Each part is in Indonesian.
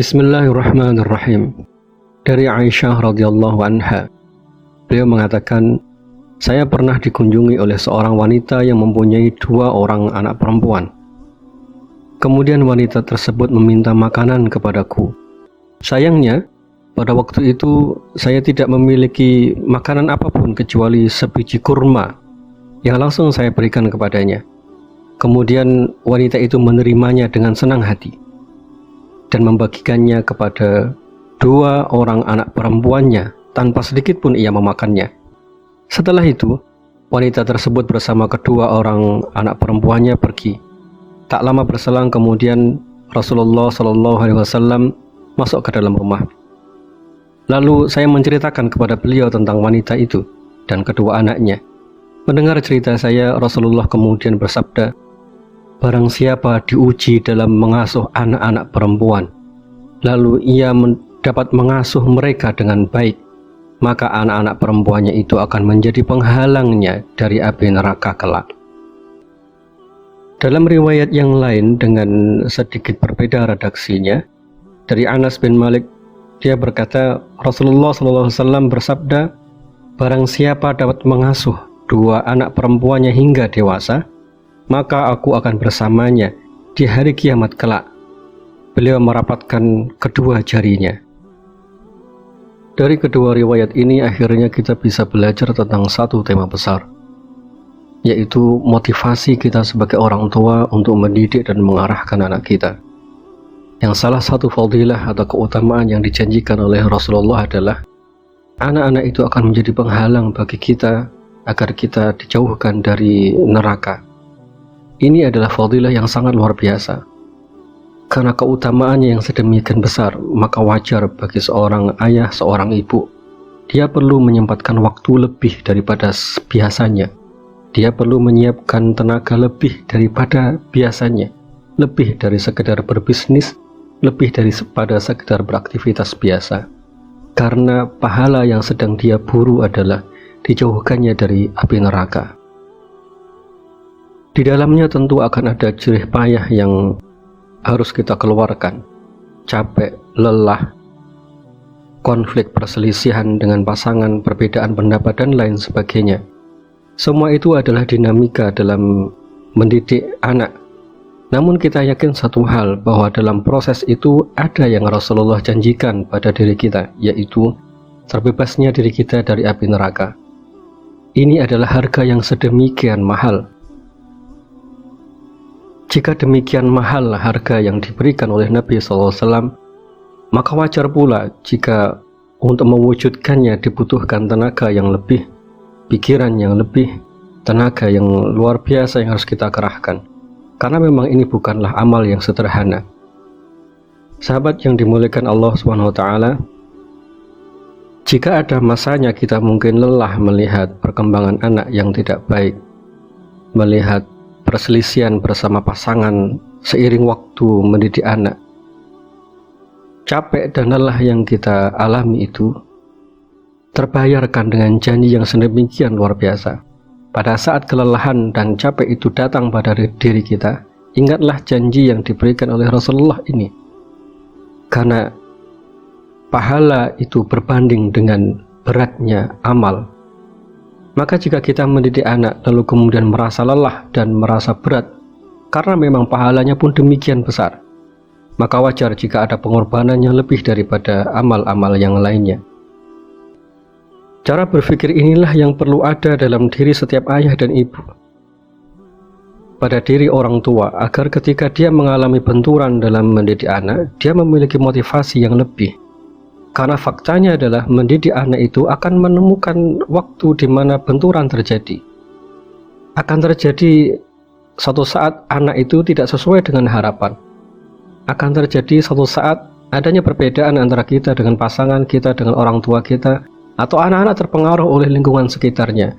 Bismillahirrahmanirrahim. Dari Aisyah radhiyallahu anha, beliau mengatakan, saya pernah dikunjungi oleh seorang wanita yang mempunyai 2 orang anak perempuan. Kemudian wanita tersebut meminta makanan kepadaku. Sayangnya, pada waktu itu saya tidak memiliki makanan apapun kecuali sebiji kurma yang langsung saya berikan kepadanya. Kemudian wanita itu menerimanya dengan senang hati dan membagikannya kepada 2 orang anak perempuannya tanpa sedikit pun ia memakannya. Setelah itu, wanita tersebut bersama kedua orang anak perempuannya pergi. Tak lama berselang kemudian Rasulullah SAW masuk ke dalam rumah. Lalu saya menceritakan kepada beliau tentang wanita itu dan kedua anaknya. Mendengar cerita saya, Rasulullah kemudian bersabda, barang siapa diuji dalam mengasuh anak-anak perempuan, lalu ia dapat mengasuh mereka dengan baik, maka anak-anak perempuannya itu akan menjadi penghalangnya dari api neraka kelak. Dalam riwayat yang lain dengan sedikit berbeda redaksinya, dari Anas bin Malik, dia berkata, Rasulullah SAW bersabda, barang siapa dapat mengasuh 2 anak perempuannya hingga dewasa, maka aku akan bersamanya di hari kiamat kelak. Beliau merapatkan kedua jarinya. Dari kedua riwayat ini akhirnya kita bisa belajar tentang satu tema besar, yaitu motivasi kita sebagai orang tua untuk mendidik dan mengarahkan anak kita. Yang salah satu fadilah atau keutamaan yang dijanjikan oleh Rasulullah adalah anak-anak itu akan menjadi penghalang bagi kita agar kita dijauhkan dari neraka. Ini adalah fadilah yang sangat luar biasa. Karena keutamaannya yang sedemikian besar, maka wajar bagi seorang ayah, seorang ibu, dia perlu menyempatkan waktu lebih daripada biasanya. Dia perlu menyiapkan tenaga lebih daripada biasanya, lebih dari sekedar berbisnis, lebih daripada sekedar beraktivitas biasa. Karena pahala yang sedang dia buru adalah dijauhkannya dari api neraka. Di dalamnya tentu akan ada jerih payah yang harus kita keluarkan, capek, lelah, konflik perselisihan dengan pasangan, perbedaan pendapat dan lain sebagainya. Semua itu adalah dinamika dalam mendidik anak. Namun kita yakin satu hal, bahwa dalam proses itu ada yang Rasulullah janjikan pada diri kita, yaitu terbebasnya diri kita dari api neraka. Ini adalah harga yang sedemikian mahal. Jika demikian mahal harga yang diberikan oleh Nabi SAW, maka wajar pula jika untuk mewujudkannya dibutuhkan tenaga yang lebih, pikiran yang lebih, tenaga yang luar biasa yang harus kita kerahkan. Karena memang ini bukanlah amal yang sederhana. Sahabat yang dimuliakan Allah SWT, jika ada masanya kita mungkin lelah melihat perkembangan anak yang tidak baik, melihat perselisihan bersama pasangan seiring waktu mendidik anak, capek dan lelah yang kita alami itu terbayarkan dengan janji yang sedemikian luar biasa. Pada saat kelelahan dan capek itu datang pada diri kita, ingatlah janji yang diberikan oleh Rasulullah ini, karena pahala itu berbanding dengan beratnya amal. Maka jika kita mendidik anak lalu kemudian merasa lelah dan merasa berat, karena memang pahalanya pun demikian besar, maka wajar jika ada pengorbanan yang lebih daripada amal-amal yang lainnya. Cara berpikir inilah yang perlu ada dalam diri setiap ayah dan ibu, pada diri orang tua, agar ketika dia mengalami benturan dalam mendidik anak, dia memiliki motivasi yang lebih. Karena faktanya adalah mendidik anak itu akan menemukan waktu di mana benturan terjadi. Akan terjadi suatu saat anak itu tidak sesuai dengan harapan. akan terjadi suatu saat adanya perbedaan antara kita dengan pasangan kita, dengan orang tua kita, atau anak-anak terpengaruh oleh lingkungan sekitarnya.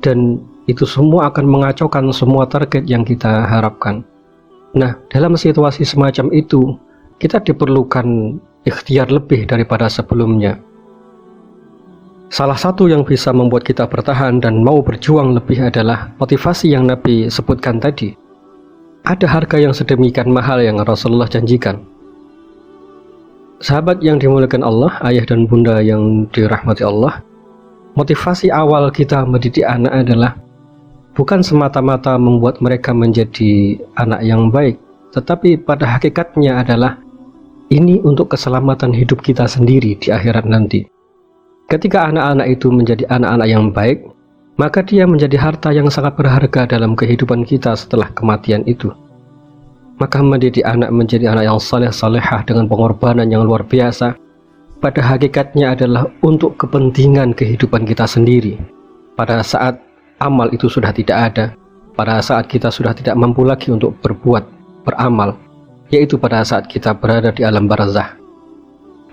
Dan itu semua akan mengacaukan semua target yang kita harapkan. Nah, dalam situasi semacam itu, kita diperlukan ikhtiar lebih daripada sebelumnya. Salah satu yang bisa membuat kita bertahan dan mau berjuang lebih adalah motivasi yang Nabi sebutkan tadi. Ada harga yang sedemikian mahal yang Rasulullah janjikan. Sahabat yang dimuliakan Allah, ayah dan bunda yang dirahmati Allah, motivasi awal kita mendidik anak adalah bukan semata-mata membuat mereka menjadi anak yang baik, tetapi pada hakikatnya adalah ini untuk keselamatan hidup kita sendiri di akhirat nanti. Ketika anak-anak itu menjadi anak-anak yang baik, maka dia menjadi harta yang sangat berharga dalam kehidupan kita setelah kematian itu. Maka mendidik anak menjadi anak yang saleh-salehah dengan pengorbanan yang luar biasa, pada hakikatnya adalah untuk kepentingan kehidupan kita sendiri. Pada saat amal itu sudah tidak ada, pada saat kita sudah tidak mampu lagi untuk berbuat, beramal, yaitu pada saat kita berada di alam barzah.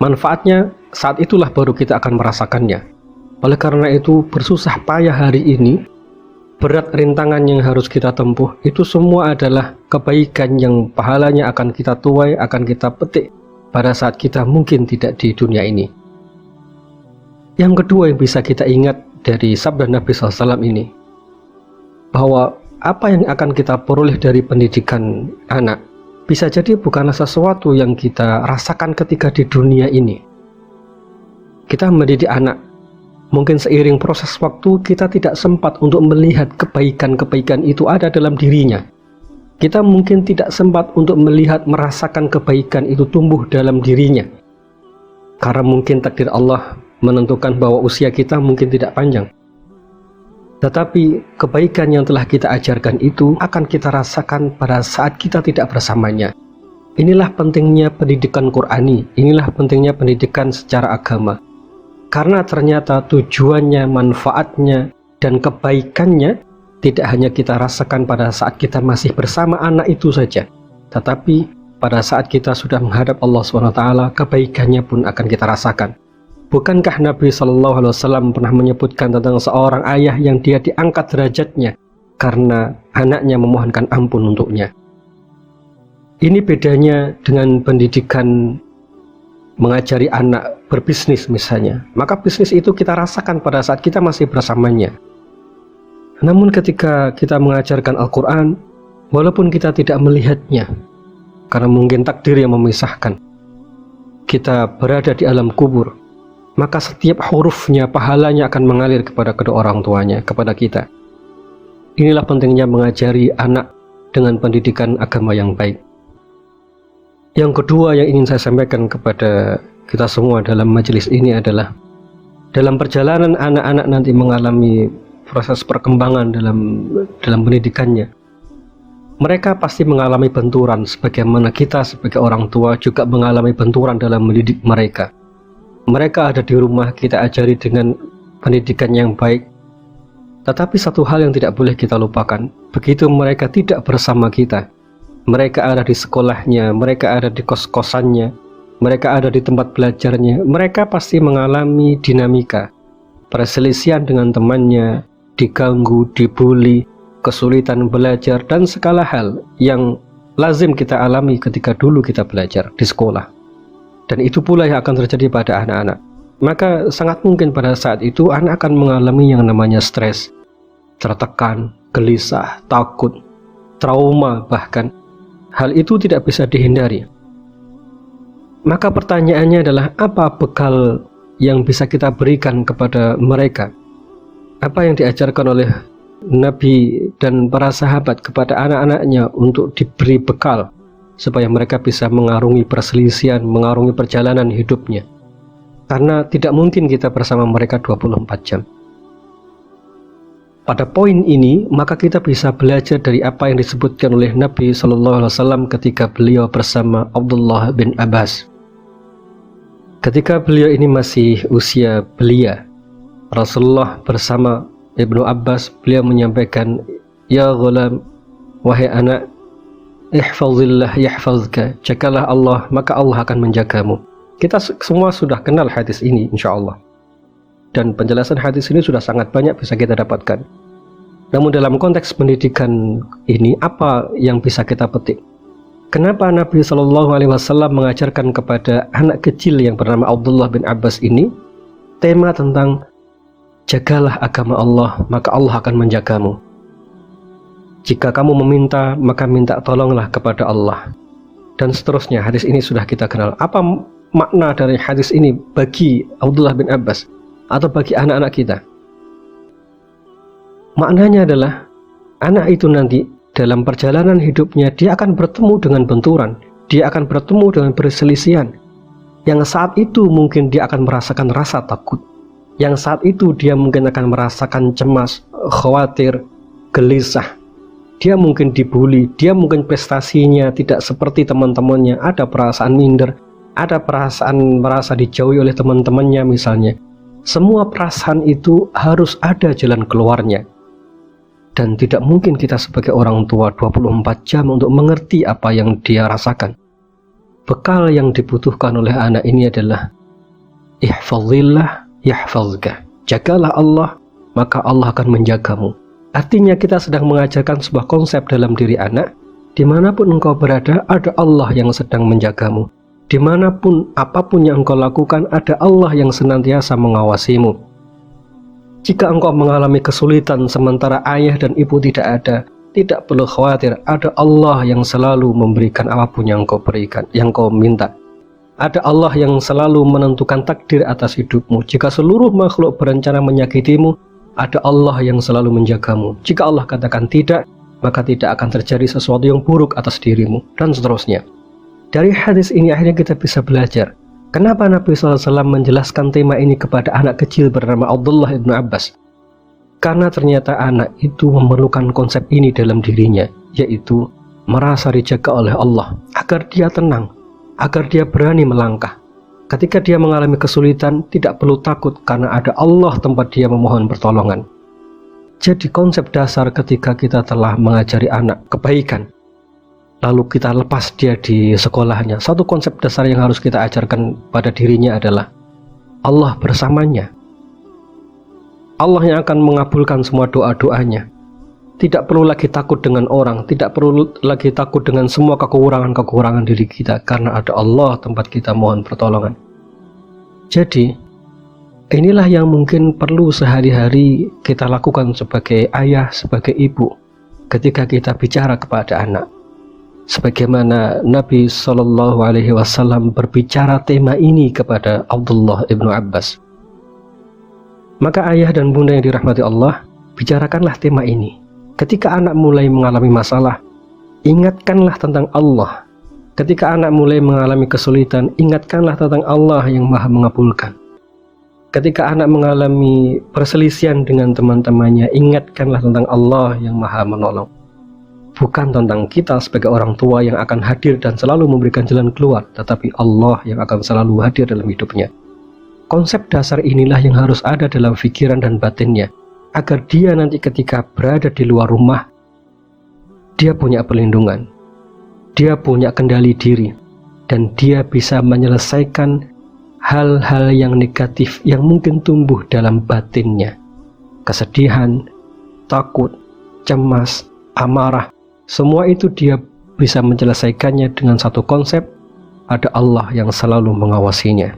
Manfaatnya saat itulah baru kita akan merasakannya. Oleh karena itu, bersusah payah hari ini, berat rintangan yang harus kita tempuh, itu semua adalah kebaikan yang pahalanya akan kita tuai, akan kita petik pada saat kita mungkin tidak di dunia ini. Yang kedua yang bisa kita ingat dari sabda Nabi SAW ini, bahwa apa yang akan kita peroleh dari pendidikan anak bisa jadi bukanlah sesuatu yang kita rasakan ketika di dunia ini. Kita mendidik anak, mungkin seiring proses waktu kita tidak sempat untuk melihat kebaikan-kebaikan itu ada dalam dirinya. Kita mungkin tidak sempat untuk melihat, merasakan kebaikan itu tumbuh dalam dirinya. Karena mungkin takdir Allah menentukan bahwa usia kita mungkin tidak panjang. Tetapi kebaikan yang telah kita ajarkan itu akan kita rasakan pada saat kita tidak bersamanya. Inilah pentingnya pendidikan Qur'ani, inilah pentingnya pendidikan secara agama. Karena ternyata tujuannya, manfaatnya, dan kebaikannya tidak hanya kita rasakan pada saat kita masih bersama anak itu saja, tetapi pada saat kita sudah menghadap Allah SWT, kebaikannya pun akan kita rasakan. Bukankah Nabi SAW pernah menyebutkan tentang seorang ayah yang dia diangkat derajatnya karena anaknya memohonkan ampun untuknya? Ini bedanya dengan pendidikan mengajari anak berbisnis misalnya. Maka bisnis itu kita rasakan pada saat kita masih bersamanya. Namun ketika kita mengajarkan Al-Quran, walaupun kita tidak melihatnya, karena mungkin takdir yang memisahkan, kita berada di alam kubur, maka setiap hurufnya, pahalanya akan mengalir kepada kedua orang tuanya, kepada kita. Inilah pentingnya mengajari anak dengan pendidikan agama yang baik. Yang kedua yang ingin saya sampaikan kepada kita semua dalam majelis ini adalah dalam perjalanan anak-anak nanti mengalami proses perkembangan dalam pendidikannya, mereka pasti mengalami benturan sebagaimana kita sebagai orang tua juga mengalami benturan dalam mendidik mereka. Mereka ada di rumah, kita ajari dengan pendidikan yang baik, tetapi satu hal yang tidak boleh kita lupakan, begitu mereka tidak bersama kita, mereka ada di sekolahnya, mereka ada di kos-kosannya, mereka ada di tempat belajarnya, mereka pasti mengalami dinamika, perselisihan dengan temannya, diganggu, dibully, kesulitan belajar, dan segala hal yang lazim kita alami ketika dulu kita belajar di sekolah. Dan itu pula yang akan terjadi pada anak-anak. Maka sangat mungkin pada saat itu anak akan mengalami yang namanya stres, tertekan, gelisah, takut, trauma bahkan. Hal itu tidak bisa dihindari. Maka pertanyaannya adalah apa bekal yang bisa kita berikan kepada mereka? Apa yang diajarkan oleh Nabi dan para sahabat kepada anak-anaknya untuk diberi bekal supaya mereka bisa mengarungi perselisihan, mengarungi perjalanan hidupnya? Karena tidak mungkin kita bersama mereka 24 jam. Pada poin ini, maka kita bisa belajar dari apa yang disebutkan oleh Nabi SAW ketika beliau bersama Abdullah bin Abbas. Ketika beliau ini masih usia belia, Rasulullah bersama Ibnu Abbas, beliau menyampaikan, "Ya ghulam, wahai anak, ihfazillah yahfazka, jagalah Allah maka Allah akan menjagamu. Kita semua sudah kenal hadis ini insyaallah. Dan penjelasan hadis ini sudah sangat banyak bisa kita dapatkan. Namun dalam konteks pendidikan ini, apa yang bisa kita petik? Kenapa Nabi Shallallahu Alaihi Wasallam mengajarkan kepada anak kecil yang bernama Abdullah bin Abbas ini tema tentang jagalah agama Allah, maka Allah akan menjagamu. Jika kamu meminta, maka minta tolonglah kepada Allah. Dan seterusnya, hadis ini sudah kita kenal. Apa makna dari hadis ini bagi Abdullah bin Abbas atau bagi anak-anak kita? Maknanya adalah anak itu nanti dalam perjalanan hidupnya dia akan bertemu dengan benturan, dia akan bertemu dengan perselisihan. Yang saat itu mungkin dia akan merasakan rasa takut. Yang saat itu dia mungkin akan merasakan cemas, khawatir, gelisah. Dia mungkin dibully, dia mungkin prestasinya tidak seperti teman-temannya, ada perasaan minder, ada perasaan merasa dijauhi oleh teman-temannya misalnya. Semua perasaan itu harus ada jalan keluarnya. Dan tidak mungkin kita sebagai orang tua 24 jam untuk mengerti apa yang dia rasakan. Bekal yang dibutuhkan oleh anak ini adalah ihfazillah yahfazka, jagalah Allah maka Allah akan menjagamu. Artinya kita sedang mengajarkan sebuah konsep dalam diri anak, dimanapun engkau berada ada Allah yang sedang menjagamu. Dimanapun apapun yang engkau lakukan ada Allah yang senantiasa mengawasimu. Jika engkau mengalami kesulitan sementara ayah dan ibu tidak ada, tidak perlu khawatir, ada Allah yang selalu memberikan apapun yang engkau berikan, yang engkau minta. Ada Allah yang selalu menentukan takdir atas hidupmu. Jika seluruh makhluk berencana menyakitimu, ada Allah yang selalu menjagamu. Jika Allah katakan tidak, maka tidak akan terjadi sesuatu yang buruk atas dirimu, dan seterusnya. Dari hadis ini akhirnya kita bisa belajar kenapa Nabi SAW menjelaskan tema ini kepada anak kecil bernama Abdullah bin Abbas. Karena ternyata anak itu memerlukan konsep ini dalam dirinya, yaitu merasa dijaga oleh Allah, agar dia tenang, agar dia berani melangkah. Ketika dia mengalami kesulitan, tidak perlu takut karena ada Allah tempat dia memohon pertolongan. Jadi konsep dasar ketika kita telah mengajari anak kebaikan, lalu kita lepas dia di sekolahnya, satu konsep dasar yang harus kita ajarkan pada dirinya adalah Allah bersamanya. Allah yang akan mengabulkan semua doa-doanya. Tidak perlu lagi takut dengan orang, tidak perlu lagi takut dengan semua kekurangan-kekurangan diri kita, karena ada Allah tempat kita mohon pertolongan. Jadi, inilah yang mungkin perlu sehari-hari kita lakukan sebagai ayah, sebagai ibu, ketika kita bicara kepada anak. Sebagaimana Nabi SAW berbicara tema ini kepada Abdullah ibnu Abbas. Maka ayah dan bunda yang dirahmati Allah, bicarakanlah tema ini. Ketika anak mulai mengalami masalah, ingatkanlah tentang Allah. Ketika anak mulai mengalami kesulitan, ingatkanlah tentang Allah yang maha mengabulkan. Ketika anak mengalami perselisihan dengan teman-temannya, ingatkanlah tentang Allah yang maha menolong. Bukan tentang kita sebagai orang tua yang akan hadir dan selalu memberikan jalan keluar, tetapi Allah yang akan selalu hadir dalam hidupnya. Konsep dasar inilah yang harus ada dalam pikiran dan batinnya, agar dia nanti ketika berada di luar rumah, dia punya perlindungan, dia punya kendali diri, dan dia bisa menyelesaikan hal-hal yang negatif yang mungkin tumbuh dalam batinnya. Kesedihan, takut, cemas, amarah, semua itu dia bisa menyelesaikannya dengan satu konsep, ada Allah yang selalu mengawasinya.